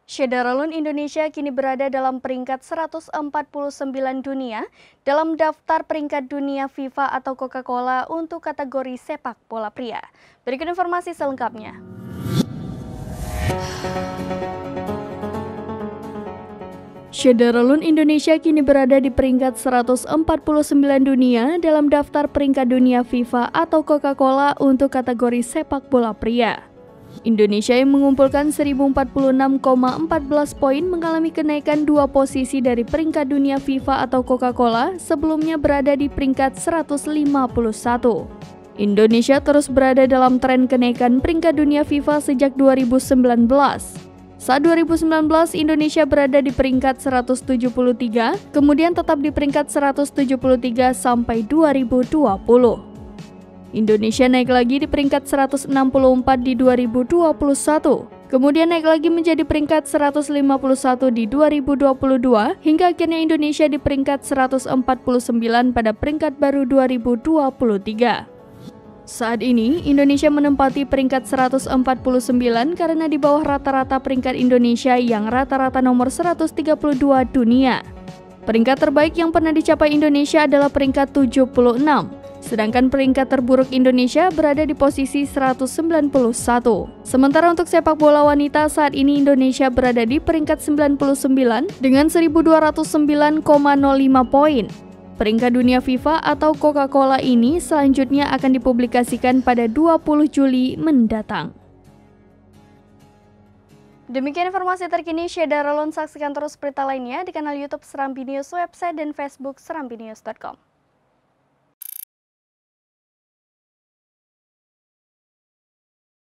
Syederalun Indonesia kini berada dalam peringkat 149 dunia dalam daftar peringkat dunia FIFA atau Coca-Cola untuk kategori sepak bola pria. Berikut informasi selengkapnya. Syederalun Indonesia kini berada di peringkat 149 dunia dalam daftar peringkat dunia FIFA atau Coca-Cola untuk kategori sepak bola pria. Indonesia yang mengumpulkan 1046,14 poin mengalami kenaikan 2 posisi dari peringkat dunia FIFA atau Coca-Cola sebelumnya berada di peringkat 151. Indonesia terus berada dalam tren kenaikan peringkat dunia FIFA sejak 2019. Saat 2019, Indonesia berada di peringkat 173, kemudian tetap di peringkat 173 sampai 2020. Indonesia naik lagi di peringkat 164 di 2021, kemudian naik lagi menjadi peringkat 151 di 2022, hingga akhirnya Indonesia di peringkat 149 pada peringkat baru 2023. Saat ini, Indonesia menempati peringkat 149 karena di bawah rata-rata peringkat Indonesia yang rata-rata nomor 132 dunia. Peringkat terbaik yang pernah dicapai Indonesia adalah peringkat 76. Sedangkan peringkat terburuk Indonesia berada di posisi 191. Sementara untuk sepak bola wanita saat ini Indonesia berada di peringkat 99 dengan 1209,05 poin. Peringkat dunia FIFA atau Coca-Cola ini selanjutnya akan dipublikasikan pada 20 Juli mendatang. Demikian informasi terkini Syederalun, saksikan terus berita lainnya di kanal YouTube Serambi News, website dan Facebook serambinews.com.